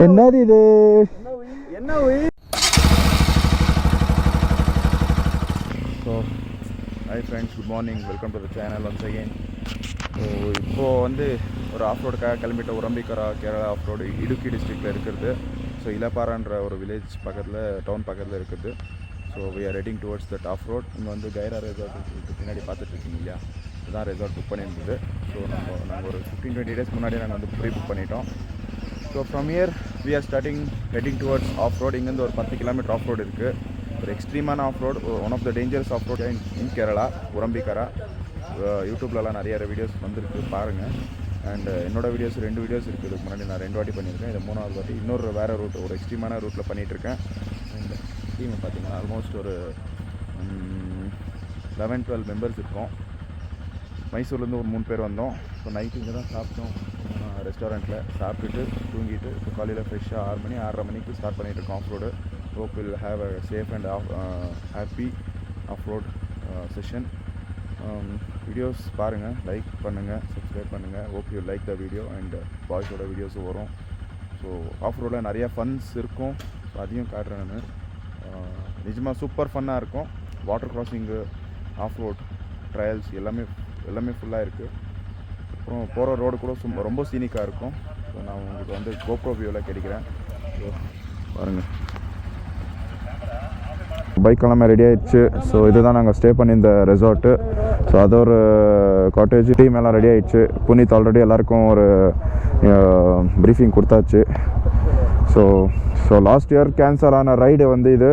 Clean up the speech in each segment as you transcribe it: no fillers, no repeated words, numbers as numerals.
என்னது இது? So hi friends, good morning, welcome to the channel once again. So இப்போது வந்து ஒரு ஆஃப் ரோடுக்காக கிளம்பிட்ட உரம்பிக்கரா, கேரளா ஆஃப் ரோடு, இடுக்கி டிஸ்ட்ரிக்டில் இருக்கிறது. ஸோ இலப்பாறான்ற ஒரு வில்லேஜ் பக்கத்தில், டவுன் பக்கத்தில் இருக்குது. So we are heading towards that off road. இங்கே வந்து கைரா ரெசார்ட் பின்னாடி பார்த்துட்ருக்கீங்க இல்லையா, இதுதான் ரெசார்ட் புக் பண்ணியிருந்தது. ஸோ நாங்கள் ஒரு 15-20 டேஸ் முன்னாடி நாங்கள் வந்து ப்ரீ புக் பண்ணிட்டோம். So from here we are heading towards off road. இங்கேருந்து ஒரு 10 கிலோமீட்டர் ஆஃப் ரோடு இருக்குது. ஒரு எக்ஸ்ட்ரீமான off road, one of the dangerous off road in Kerala, Urumbikkara. யூடியூப்லலாம் நிறைய வீடியோஸ் வந்துருக்கு, பாருங்கள். அண்ட் என்னோடய வீடியோஸ் 2 வீடியோஸ் இருக்குது. இதுக்கு முன்னாடி நான் 2 வாட்டி பண்ணியிருக்கேன். இது 3வது வாட்டி இன்னொரு வேறு ரூட், ஒரு எக்ஸ்ட்ரீமான ரூட்டில் பண்ணிகிட்ருக்கேன். அண்ட் டீம் பார்த்திங்கன்னா ஆல்மோஸ்ட் ஒரு 11-12 மெம்பர்ஸ் இருக்கோம். மைசூர்லேருந்து ஒரு 3 பேர் வந்தோம். ஸோ நைட்டு இங்கே தான் சாப்பிட்டோம், ரெஸ்டாரண்ட்டில் சாப்பிட்டுட்டு தூங்கிட்டு. இப்போ காலையில் ஃப்ரெஷ்ஷாக 6 மணி 6:30 மணிக்கு ஸ்டார்ட் பண்ணிகிட்ருக்கோம் off road. Hope will have a safe and happy off road session. Videos பாருங்கள், லைக் பண்ணுங்கள், சப்ஸ்கிரைப் பண்ணுங்கள். Hope you like the video. And பாய்ஸோட வீடியோஸும் வரும். ஸோ ஆஃப் ரோடில் நிறையா ஃபன்ஸ் இருக்கும், ஸோ அதையும் காட்டுறேன் நான். நிஜமாக சூப்பர் ஃபன்னாக இருக்கும். Water crossing, off road trails எல்லாமே ஃபுல்லாக இருக்குது. அப்புறம் போகிற ரோடு கூட ரொம்ப சீனிக்காக இருக்கும். ஸோ நான் உங்களுக்கு வந்து கோப்ரோ வியூவில் கிடைக்கிறேன். ஸோ பாருங்கள், பைக் எல்லாமே ரெடி ஆகிடுச்சு. ஸோ இதுதான் நாங்கள் ஸ்டே பண்ணியிருந்த ரெசார்ட்டு. ஸோ அது ஒரு காட்டேஜ். டீம் எல்லாம் ரெடி ஆகிடுச்சு. புனித் ஆல்ரெடி எல்லாருக்கும் ஒரு ப்ரீஃபிங் கொடுத்தாச்சு. ஸோ லாஸ்ட் இயர் கேன்சல் ஆன ரைடு வந்து இது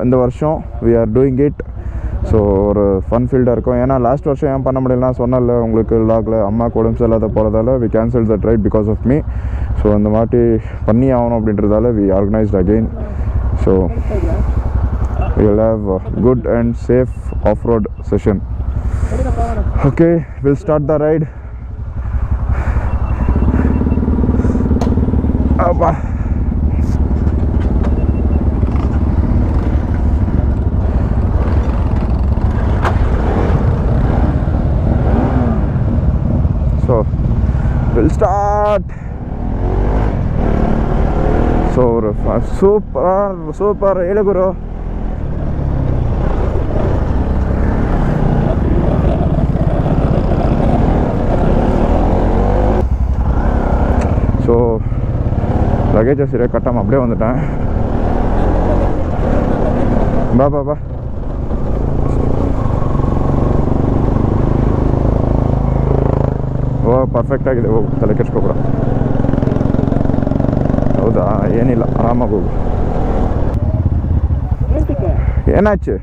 இந்த வருஷம் we are doing it. So ஒரு ஃபன் ஃபீல்டாக இருக்கும். ஏன்னா லாஸ்ட் வருஷம் ஏன் பண்ண முடியலனா சொன்னல உங்களுக்கு லாகில், அம்மாவுக்கு உடம்பு சரியில்லாத போகிறதால we cancel that ride because of me. So அந்த வாட்டி பண்ணி ஆகணும் அப்படின்றதால we organised again. So we will have a good and safe off-road session. Okay, we'll start the ride. Abba. So we'll start. So super hele guru. So லக்கேஜை சரியாக கட்டாமல் அப்படியே வந்துட்டேன். பா ಓ ಪರ್ಫೆಕ್ಟ್ ಆಗಿದೆ. ಹೋಗು, ತಲೆ ಕೆಡ್ಸ್ಕೊಬೇಡ. ಹೌದಾ? ಏನಿಲ್ಲ, ಆರಾಮಾಗಿ ಹೋಗು. ಏನಾಯ್ತು?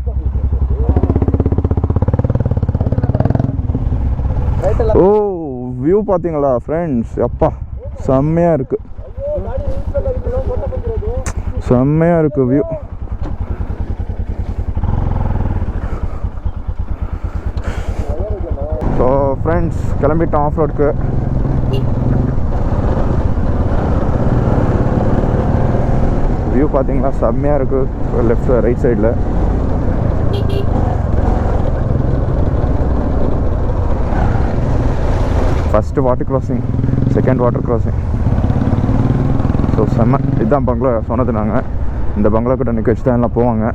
ஓ வியூ பார்த்தீங்களா ஃப்ரெண்ட்ஸ்? அப்பா செம்மையாக இருக்குது, செம்மையாக இருக்குது வியூ. ஸோ ஃப்ரெண்ட்ஸ் கிளம்பிட்டோம் ஆஃப் ரோடுக்கு. வியூ பார்த்தீங்களா? செம்மையாக இருக்குது. லெஃப்ட் ரைட் சைடில் first water crossing, second water crossing. So செம்ம. இதுதான் பங்களா சொன்னது. நாங்கள் இந்த பங்களா கிட்ட நிற்க வச்சு தான் எல்லாம் போவாங்க.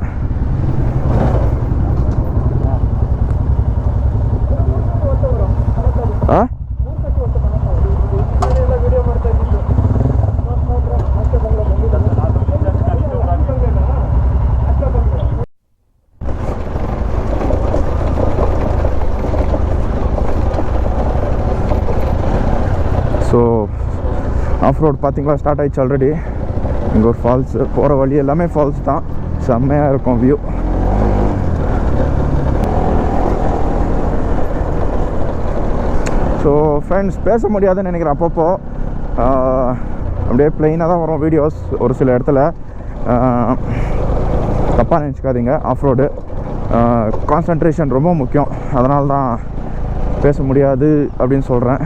ஆ ஸோ ஆஃப் ரோட் பார்த்தீங்களா ஸ்டார்ட் ஆகிடுச்சு ஆல்ரெடி. இங்கே ஒரு ஃபால்ஸு, போகிற வழி எல்லாமே ஃபால்ஸ் தான். செம்மையாக இருக்கும் வியூ. ஸோ ஃப்ரெண்ட்ஸ் பேச முடியாதுன்னு நினைக்கிறேன். அப்பப்போ அப்படியே ப்ளெயினாக தான் வரும் வீடியோஸ். ஒரு சில இடத்துல தப்பாக நினச்சிக்காதீங்க. ஆஃப் ரோடு கான்சன்ட்ரேஷன் ரொம்ப முக்கியம். அதனால தான் பேச முடியாது அப்படின்னு சொல்கிறேன்.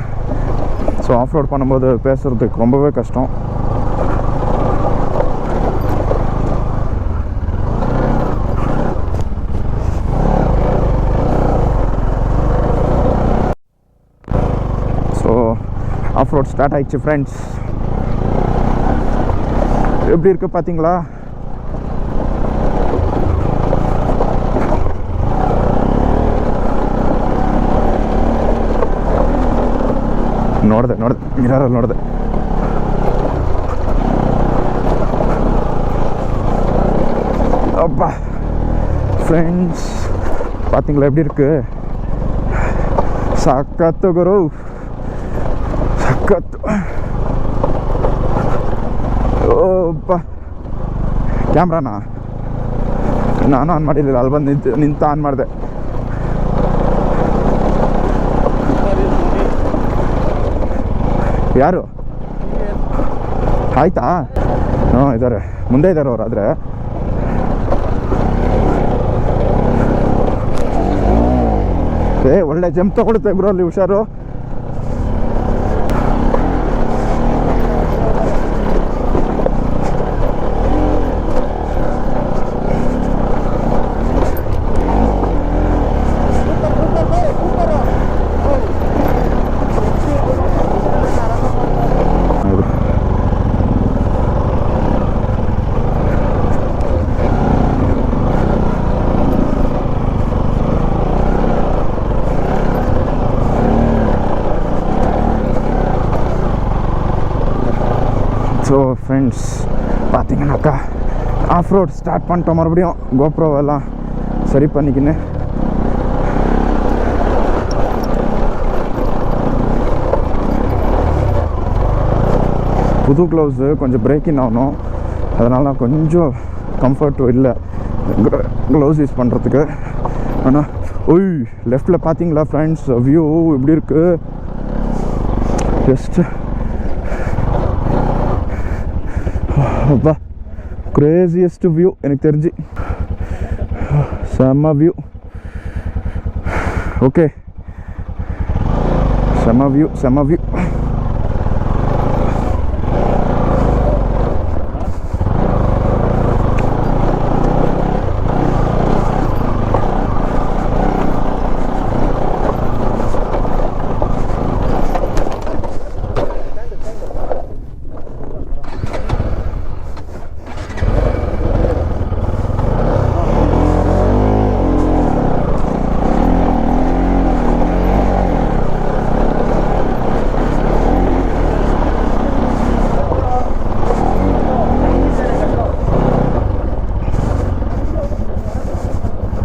ஸோ ஆஃப் ரோட் பண்ணும்போது பேசுகிறதுக்கு ரொம்பவே கஷ்டம். ஸோ ஆஃப் ரோட் ஸ்டார்ட் ஆகிடுச்சு ஃப்ரெண்ட்ஸ். எப்படி இருக்குது பார்த்தீங்களா? ನೋಡಿದೆ ಮಿರರಲ್ಲಿ ನೋಡಿದೆ. அப்பா ஃப்ரெண்ட்ஸ் பார்த்தீங்களா எப்படி இருக்கு? சக்கத்து குரு, ಸಖತ್ತು. ಓಪ್ಪ ಕ್ಯಾಮ್ರಾನಾ ನಾನು ಆನ್ ಮಾಡಿರಲಿಲ್ಲ, ಅಲ್ಲಿ ಬಂದು ನಿಂತು ಆನ್ ಮಾಡಿದೆ. ಯಾರು ಆಯ್ತಾ? ಹಾಂ ಇದ್ದಾರೆ, ಮುಂದೆ ಇದ್ದಾರೆ ಅವ್ರು. ಆದರೆ ಒಳ್ಳೆ ಜಂಪ್ ತಗೊಳುತ್ತೆ ಬ್ರೋ ಅಲ್ಲಿ, ಹುಷಾರು. ஸோ ஃப்ரெண்ட்ஸ் பார்த்தீங்கன்னாக்கா ஆஃப் ரோட் ஸ்டார்ட் பண்ணிட்டோம். மறுபடியும் கோப்ரோவெல்லாம் சரி பண்ணிக்கின்னு புது க்ளவுஸு கொஞ்சம் பிரேக்கிங் ஆகணும், அதனால கொஞ்சம் கம்ஃபர்ட்டும் இல்லை க்ளவுஸ் யூஸ் பண்ணுறதுக்கு. ஆனால் ஓய் லெஃப்டில் பார்த்தீங்களா ஃப்ரெண்ட்ஸ் வியூ எப்படி இருக்குது? ஜஸ்ட்டு அப்பா கிரேசியஸ்ட் வியூ எனக்கு தெரிஞ்சு, செம்ம வியூ. ஓகே செம்ம வியூ.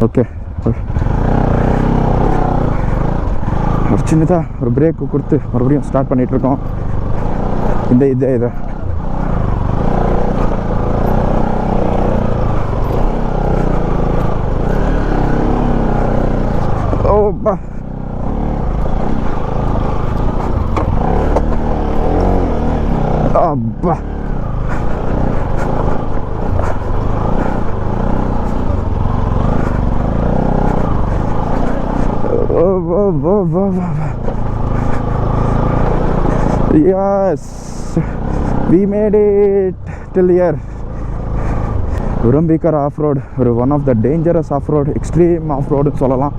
ಓಕೆ ஒரு சின்னதாக ஒரு பிரேக்கு கொடுத்து மறுபடியும் ஸ்டார்ட் பண்ணிகிட்ருக்கோம். இதே ஓப்பா அப்பா Yes, we made it till here. Urambikar off-road, one of the dangerous off-road, extreme off-road சொல்லலாம்.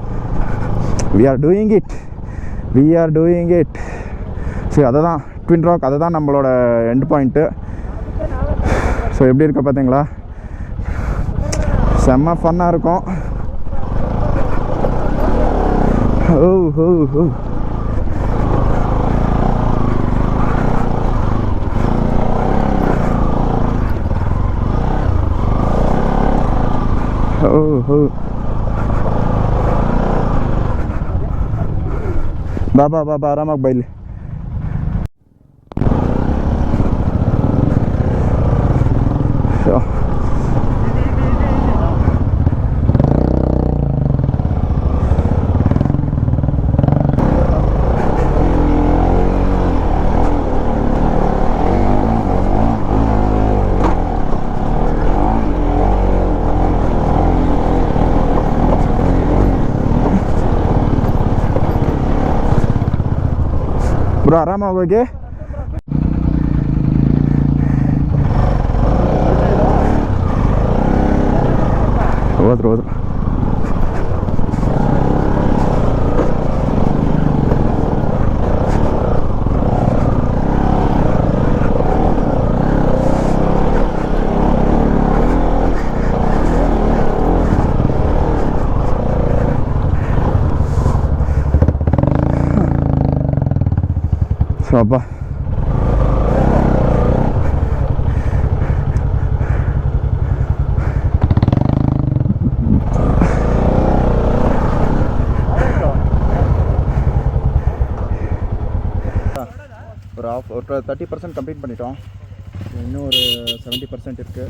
We are doing it. சரி, அதுதான் ட்வின் ராக், அதுதான் நம்மளோட எண்ட் பாயிண்ட்டு. ஸோ எப்படி இருக்க பார்த்தீங்களா? செம்ம ஃபன்னாக இருக்கும். ಬಾಬಾ ಆರಾಮಾಗಿ ಬೈಲಿ. ಬ್ರೋ ಆರಾಮಾಗಿ ಹೋಗಿ. ಹೋದ್ರು அப்பா ஒரு 30% கம்ப்ளீட் பண்ணிட்டோம். இன்னும் ஒரு 70% இருக்குது.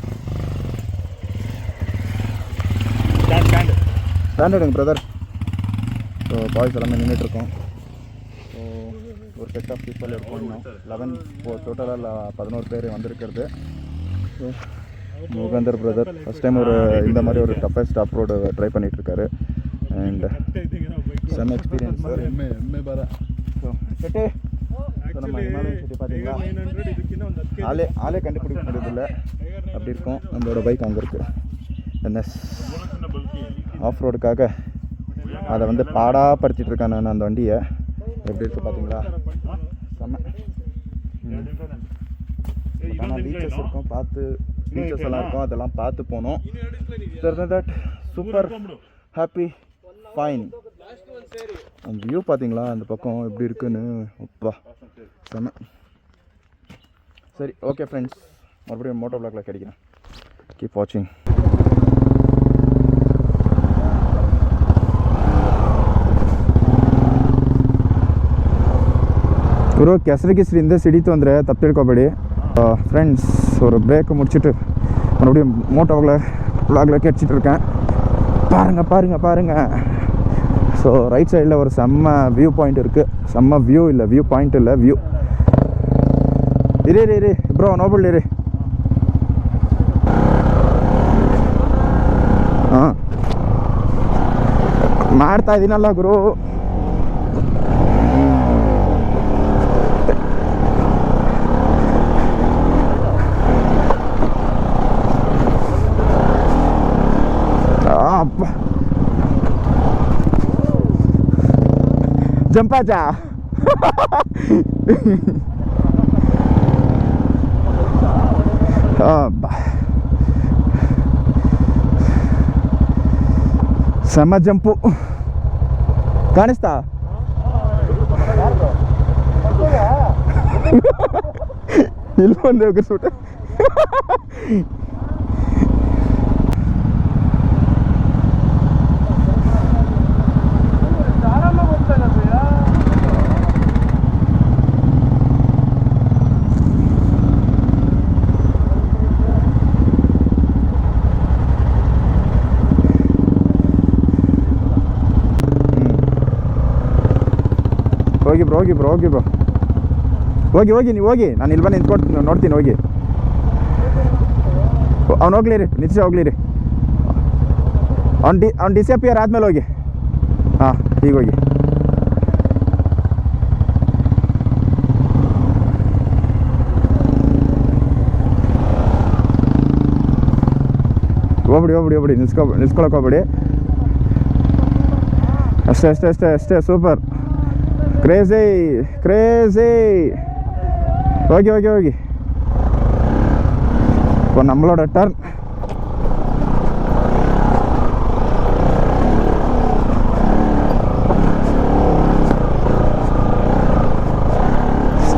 ஸ்டாண்டர்டுங்க பிரதர். ஸோ பாய்ஸ் எல்லாமே நின்றுட்டுருக்கோம். ஸோ ஒரு செட் ஆஃப் பீப்புள் இருக்கும். இன்னும் 11 டோட்டலாக 11 பேர் வந்திருக்கிறது. So Mukender brother first time இந்த மாதிரி ஒரு டஃபஸ்ட் ஆஃப் ரோடு ட்ரை பண்ணிகிட்ருக்காரு. அண்ட் செம்ம எக்ஸ்பீரியன்ஸ் சார். ஸோ செட்டு நம்ம ஹிமாலயன் சிட்டி பார்த்தீங்களா, ஆளே கண்டுபிடிக்க முடியதில்லை, அப்படி இருக்கும். நம்மளோட பைக் அங்கே இருக்குது. என்எஸ் ஆஃப் ரோடுக்காக அதை வந்து பாடாப்படுத்திட்டு இருக்கேன் நான் அந்த வண்டியை. எப்படி இருக்குது பார்த்தீங்களா, செம்ம. ஆனால் பீச்சஸ் இருக்கும், பீச்சஸ் எல்லாம் இருக்கும், அதெல்லாம் பார்த்து போனோம். That super happy fine. அந்த வியூ பார்த்தீங்களா அந்த பக்கம் எப்படி இருக்குன்னு, அப்பா செம்ம. சரி, ஓகே ஃப்ரெண்ட்ஸ், மறுபடியும் மோட்டோ வ்ளாகில் கிடைக்கிறேன். கீப் வாட்சிங். ಗುರು ಕೆಸರು ಗಿಸ್ರಿಂದ ಸಿಡಿತು ಅಂದರೆ ತಪ್ಪು ತಿಳ್ಕೊಬೇಡಿ ಫ್ರೆಂಡ್ಸ್. ஒரு பிரேக் முடிச்சுட்டு மறுபடியும் மோட்டோ வ்ளாகில் கேட்டுட்டு இருக்கேன். பாருங்க. ஸோ ரைட் சைடில் ஒரு செம்ம வியூ பாயிண்ட் இருக்குது. செம்ம வியூ இல்லை, வியூ பாயிண்ட் இல்லை, வியூ. ಇರಿ ಬ್ರೋ, ನೋಡ್ಬಿಡ್ಲಿರಿ. ಹಾಂ ಮಾಡ್ತಾ ಇದ್ದೀನಲ್ಲ ಗುರು. ಅಪ್ಪ ಜಂಪಾಚಾ ಸಮ ಜಂಪು ಕಾಣಿಸ್ತಾ? ಇಲ್ಲಿ ಬಂದೆ ಹೋಗಿಸ್ಬಿಟ್ಟೆ. ಹೋಗಿ ಬ್ರೋ ಹೋಗಿ ನೀವು ಹೋಗಿ. ನಾನು ಇಲ್ಲಿ ಬಂದು ನಿಂತ್ಕೊಂಡು ನೋಡ್ತೀನಿ. ಹೋಗಿ, ಅವ್ನು ಹೋಗ್ಲಿರಿ, ನಿತ್ಯ ಹೋಗ್ಲಿರಿ. ಅವ್ನು ಡಿಸಪಿಯರ್ ಆದಮೇಲೆ ಹೋಗಿ. ಹಾಂ, ಈಗ ಹೋಗಿ. ಹೋಗ್ಬಿಡಿ ನಿಲ್ಸ್ಕೊಳಕ್ಕೆ ಹೋಗ್ಬಿಡಿ. ಅಷ್ಟೇ ಸೂಪರ್. ಕ್ರೇಜಿ. ಹೋಗಿ. இப்போ நம்மளோட டர்ன்.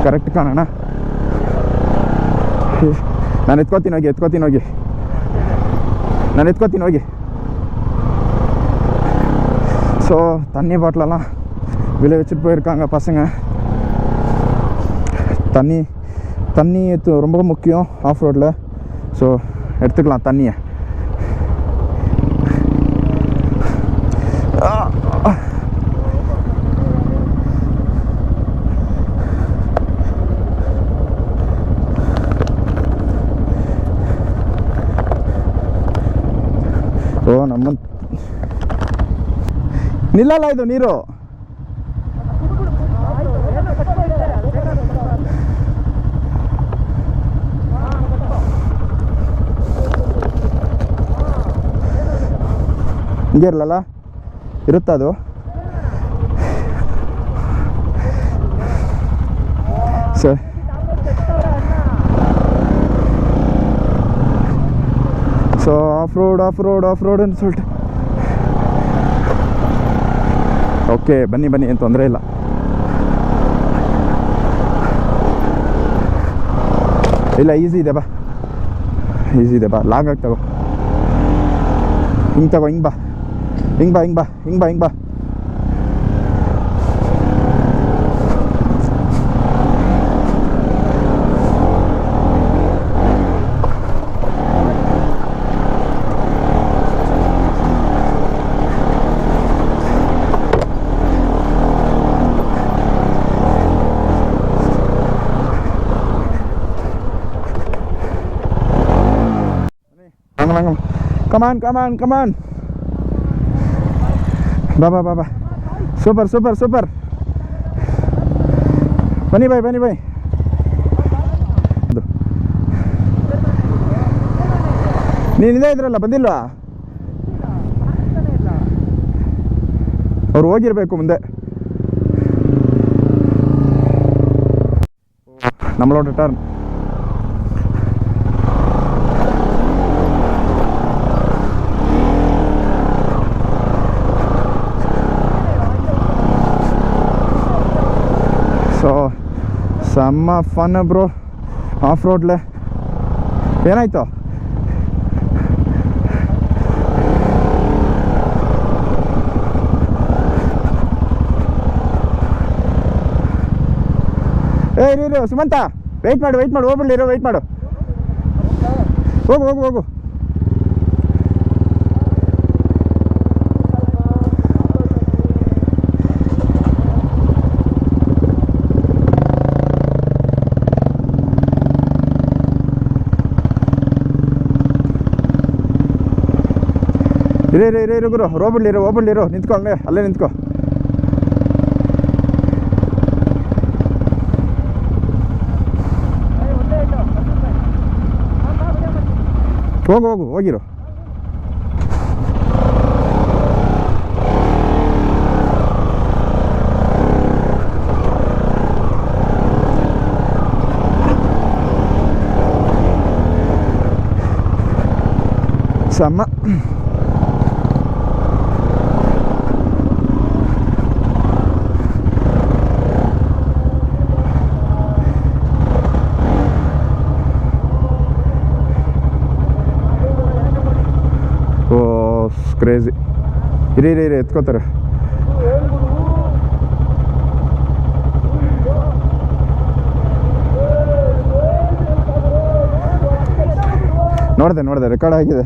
ಕರೆಕ್ಟ್ ಕಾಣೋಣ. ನಾನು ಎತ್ಕೋತೀನಿ ಹೋಗಿ. ஸோ தண்ணி பாட்டிலெல்லாம் வெளியே வச்சுட்டு போயிருக்காங்க பசங்க. தண்ணி ரொம்ப முக்கியம் ஆஃப் ரோடில். ஸோ எடுத்துக்கலாம் தண்ணியை. ಓ ನಮ್ಮ ನಿಲ್ಲಲ್ಲ ಇದು ನೀರು. ಹಿಂಗೆ ಇರಲ್ಲ, ಇರುತ್ತದು. ಸರಿ, ಸೊ ಆಫ್ ರೋಡ್ ಅಂತ சொல்லிட்டு ಓಕೆ ಬನ್ನಿ ಏನು ತೊಂದರೆ ಇಲ್ಲ. ಇಲ್ಲ ಈಸಿ ಇದೆ ಬಾ ಲಾಂಗ್ ಆಗಿ ತಗೋ. ಹಿಂಗೆ ತಗೋ, ಹಿಂಗೆ ಬಾ. Come on. Bye. Super. Bani bhai. ನೀನಿದೆ ಇದ್ರಲ್ಲ, ಬಂದಿಲ್ವಾ? ಅವ್ರು ಹೋಗಿರ್ಬೇಕು ಮುಂದೆ. നമ്മളോട് ടർನ್. ಸೊ ಸಮ್ಮ ಫನ್ ಬ್ರೋ ಆಫ್ ರೋಡ್ಲೆ. ಏನಾಯ್ತು? ಇರು ಸುಮಂತ, ವೆಯ್ಟ್ ಮಾಡು, ಹೋಗ್ಬಿಡ್ಲಿರೋ, ವೆಯ್ಟ್ ಮಾಡು. ಹೋಗು. ಇರು ಗುರು, ಹೋಗ್ಬಿಡ್ಲಿರೋ, ನಿಂತ್ಕೊ, ಅಲ್ಲೇ ನಿಂತ್ಕೊ. ಹೋಗಿರೋ. ಸಮ್ಮ ಕ್ರೇಜಿ. ಇರಿ ಎತ್ಕೋತಾರೆ. ನೋಡಿದೆ ರೆಕಾರ್ಡ್ ಆಗಿದೆ.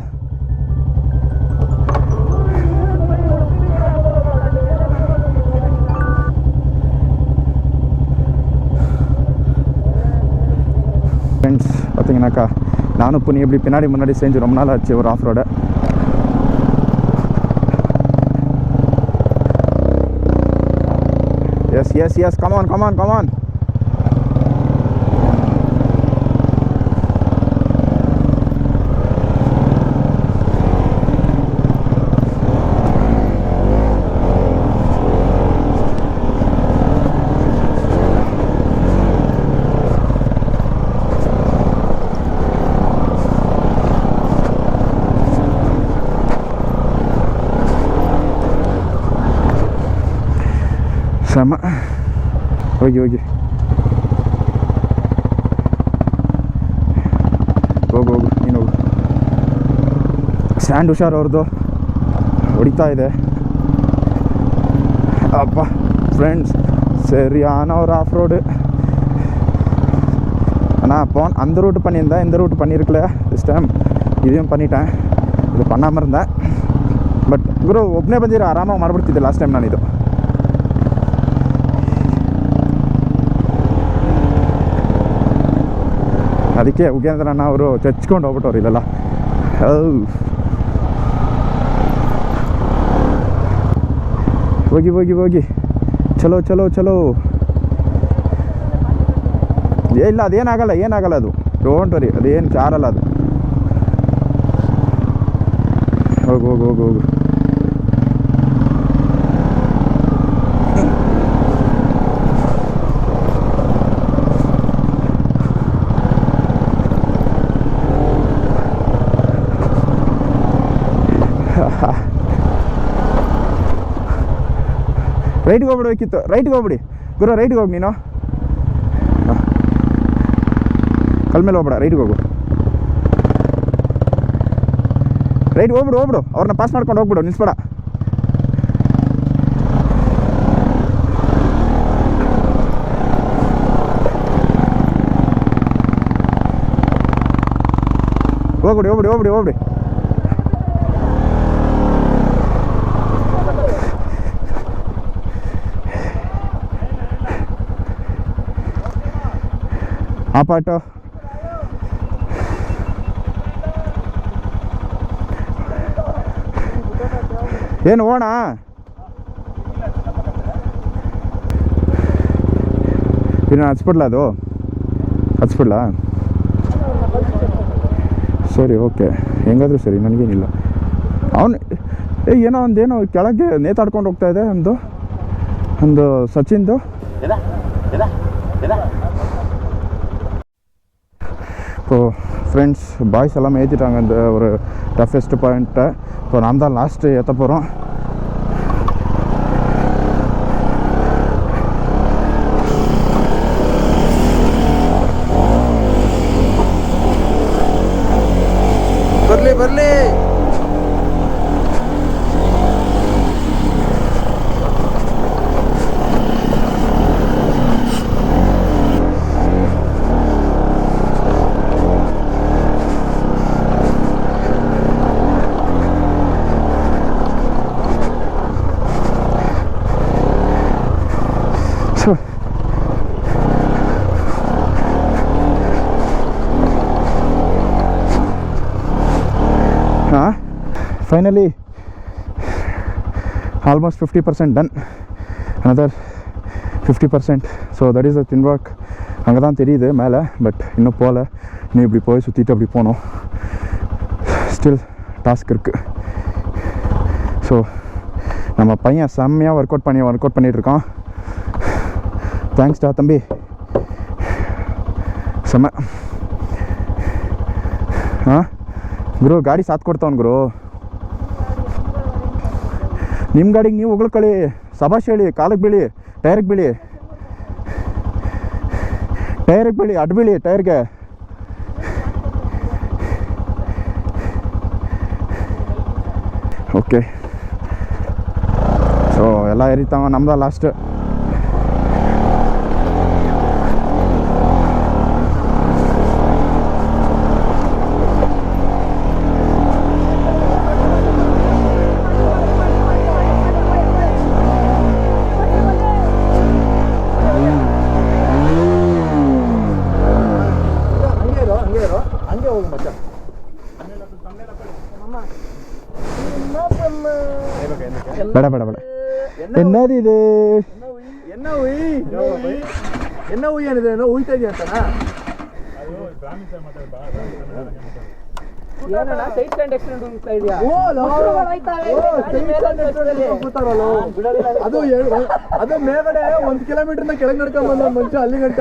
ஃப்ரெண்ட்ஸ் பார்த்தீங்கன்னாக்கா நானும் இப்போ இப்படி பின்னாடி முன்னாடி செஞ்சு ரொம்ப நாள் ஆச்சு ஒரு off road. Yes, come on. ಸಮ ಹೋಗಿ ಹೋಗು. ನೀನು ಹೋಗು. ಸ್ಟ್ಯಾಂಡ್ ಹುಷಾರು, ಅವ್ರದ್ದು ಹೊಡಿತಾ ಇದೆ. அப்பா ஃப்ரெண்ட்ஸ் சரியான ஒரு ஆஃப் ரோடு. ஆனால் அந்த ரூட்டு பண்ணியிருந்தேன், இந்த ரூட்டு பண்ணியிருக்கல. திஸ் டைம் இதையும் பண்ணிட்டேன். ಇದು பண்ணாமல் இருந்தேன். ಬಟ್ ಗುರು ಒಬ್ಬನೇ ಬಂದಿರೋ ಆರಾಮಾಗಿ ಮಾಡಿಬಿಡ್ತಿದ್ದೆ ಲಾಸ್ಟ್ ಟೈಮ್ ನಾನಿದು. ಅದಕ್ಕೆ ಉಗೇಂದ್ರಣ್ಣ ಅವರು ಚಚ್ಕೊಂಡು ಹೋಗ್ಬಿಟ್ಟವ್ರು ಇಲ್ಲೆಲ್ಲ. ಹೋಗಿ ಚಲೋ. ಇಲ್ಲ ಏನಾಗಲ್ಲ ಅದು, ಡೋಂಟ್ ವರಿ, ಅದೇನು ಚಾರಲ್ಲ ಅದು. ಹೋಗು. ರೈಟ್ಗೆ ಹೋಗ್ಬಿಡ್ಬೇಕಿತ್ತು, ರೈಟ್ಗೆ ಹೋಗ್ಬಿಡಿ ಗುರು, ರೈಟ್ಗೆ ಹೋಗಿ ನೀನು. ಕಲ್ ಮೇಲೆ ಹೋಗ್ಬೇಡ, ರೈಟ್ಗೆ ಹೋಗು. ರೈಟ್ ಹೋಗ್ಬಿಡು, ಅವ್ರನ್ನ ಪಾಸ್ ಮಾಡ್ಕೊಂಡು ಹೋಗ್ಬಿಡು, ನಿಲ್ಸ್ಬೇಡ. ಹೋಗ್ಬಿಡಿ. ಆ ಪಾಟು ಏನು ಹೋಣ? ಇನ್ನು ಹಚ್ಬಿಡ್ಲ, ಅದು ಹಚ್ಬಿಡ್ಲಾ? ಸರಿ, ಓಕೆ, ಹೆಂಗಾದ್ರೂ ಸರಿ, ನನಗೇನಿಲ್ಲ. ಅವನು ಏನೋ ಒಂದೇನೋ ಕೆಳಗೆ ನೇತಾಡ್ಕೊಂಡು ಹೋಗ್ತಾ ಇದೆ ಒಂದು ಸಚಿನ್ದು. ஸோ ஃப்ரெண்ட்ஸ், பாய்ஸ் எல்லாம் ஏற்றிட்டாங்க அந்த ஒரு டஃபஸ்ட் பாயிண்ட்டை. இப்போ நான் தான் லாஸ்ட்டு ஏற்ற போகிறோம். ಬರ್ಲಿ Finally, almost 50% done. Another 50%. So that is the thin work. அங்கே தான் தெரியுது மேலே, பட் இன்னும் போகல. இன்னும் இப்படி போய் சுற்றிட்டு அப்படி போகணும். ஸ்டில் டாஸ்க் இருக்குது. ஸோ நம்ம பையன் செம்மையாக ஒர்க் அவுட் பண்ணிகிட்ருக்கான். தேங்க்ஸ்டா தம்பி, செம்ம. ಗುರು ಗಾಡಿ ಸಾಥ್ ಕೊಡ್ತಾವನ್ ಗುರು. ನಿಮ್ಮ ಗಾಡಿಗೆ ನೀವು ಹೊಗಳ್ಕೊಳ್ಳಿ, ಸಭಾಷ್ ಹೇಳಿ, ಕಾಲಕ್ಕೆ ಬೀಳಿ, ಟೈರ್ಗೆ ಬೀಳಿ, ಅಡ್ಡ ಬೀಳಿ ಟೈರ್ಗೆ. ಓಕೆ, ಸೊ ಎಲ್ಲ ಏರಿತಾವ, ನಮ್ದ ಲಾಸ್ಟ್. ಬೇಡ என்னது இது? என்ன ಉಯ್ಯನಿದೆ? ಏನೋ ಉಯ್ತಾ ಇದೆಯಾ ಅಂತನಾ? ಏನಣ್ಣ ಸೈಡ್ ಸ್ಟ್ಯಾಂಡ್ ಎಕ್ಸ್ಟೆಂಡ್ ಹೋಗ್ತಾ ಇದೆಯಾ? ಅದು ಮೇಲ್ಗಡೆ 1 ಕಿಲೋಮೀಟರ್ನ ಕೆಳಗೆ ನಡ್ಕೊಂಡ್ ಬಂದ ಮನುಷ್ಯ ಅಲ್ಲಿ ಗಂಟ.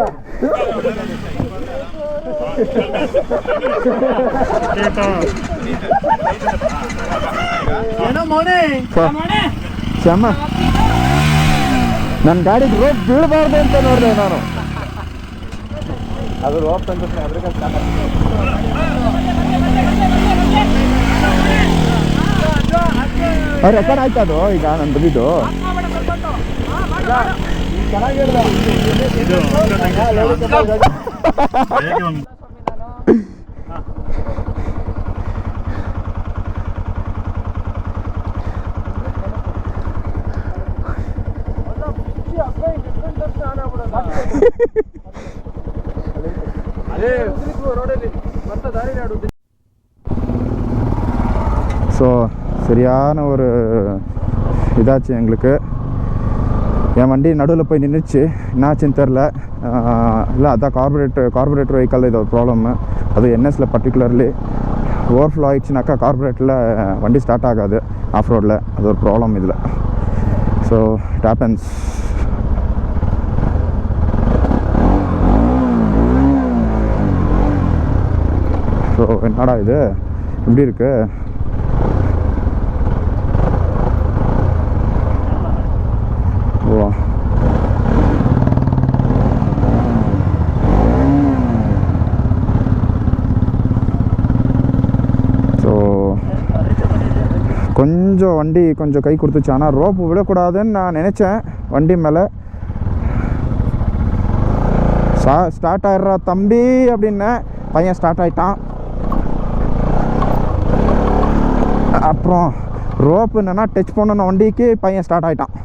ಏನೋ ಮೌನೆ ಶ್ಯಾಮ, ನನ್ನ ಗಾಡಿಗೆ ರೋಪ್ ಬೀಳಬಾರ್ದು ಅಂತ ನೋಡಿದೆ ನಾನು. ಅದು ರೋಪ್ ತಂದ್ರೆ ಅವ್ರು ರೆಕಾರ್ಡ್ ಆಯ್ತು. ಅದು ಈಗ ನಾನು ಬಂದಿದ್ದು ஸோ சரியான ஒரு இதாச்சு எங்களுக்கு. என் வண்டி நடுவில் போய் நின்றுச்சு, என்னாச்சுன்னு தெரில. இல்லை அதான் கார்பரேட்டர் வெஹிக்கல் இது ஒரு ப்ராப்ளம்மு. அது என்எஸில் பர்டிகுலர்லி ஓவர்ஃப்ளோ ஆகிடுச்சுனாக்கா கார்பரேட்டரில் வண்டி ஸ்டார்ட் ஆகாது ஆஃப் ரோடில். அது ஒரு ப்ராப்ளம் இதில். So it happens. ஸோ என்னடா இது இப்படி இருக்கு? ஓ கொஞ்சம் வண்டி கொஞ்சம் கை கொடுத்துச்சு. ஆனால் ரோப்பு விடக்கூடாதுன்னு நான் நினச்சேன். வண்டி மேலே ஸ்டார்ட் ஆகிடுறா தம்பி அப்படின்னேன். பையன் ஸ்டார்ட் ஆகிட்டான். அப்புறம் ரோப்பு என்னென்னா டச் பண்ணணும் வண்டிக்கு, பையன் ஸ்டார்ட் ஆகிட்டான்.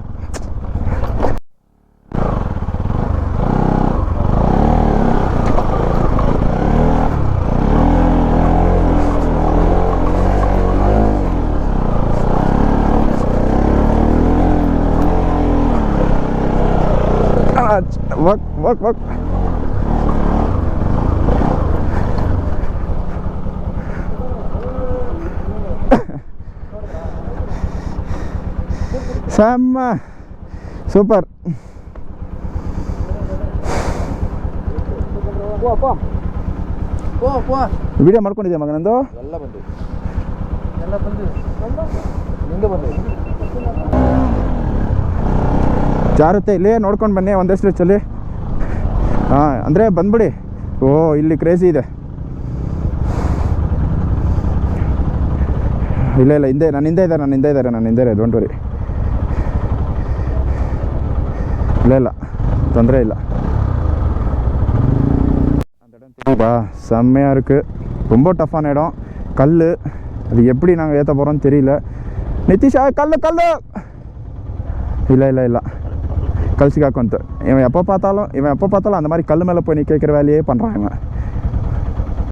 ஒர்க் செம்ம ಸೂಪರ್. ವಿಡಿಯೋ ಮಾಡ್ಕೊಂಡಿದ್ಯಾ ಮಗ ನಂದು? ಎಲ್ಲ ಬಂದು ಜಾರುತ್ತೆ ಇಲ್ಲಿ ನೋಡ್ಕೊಂಡು ಬನ್ನಿ ಒಂದಷ್ಟು ಚಲಿ. ಹಾಂ ಅಂದರೆ ಬಂದ್ಬಿಡಿ. ಓ ಇಲ್ಲಿ ಕ್ರೇಜಿ ಇದೆ. ಇಲ್ಲ ಹಿಂದೆ ನನ್ನ ಹಿಂದೆ ಇದ್ದಾರೆ ಡೋಂಟ್ ವರಿ. ಇಲ್ಲ தொந்தரே இல்லை. அந்த இடம் பா செம்மையாக இருக்குது. ரொம்ப டஃப்பான இடம். கல் அது எப்படி நாங்கள் ஏற்ற போகிறோன்னு தெரியல. நிதிஷா கல் இல்லை கல் சிக்காக்கு வந்து இவன் எப்போ பார்த்தாலும் அந்த மாதிரி கல் மேலே போய் நிற்கிற வேலையே பண்ணுறான் இவன்.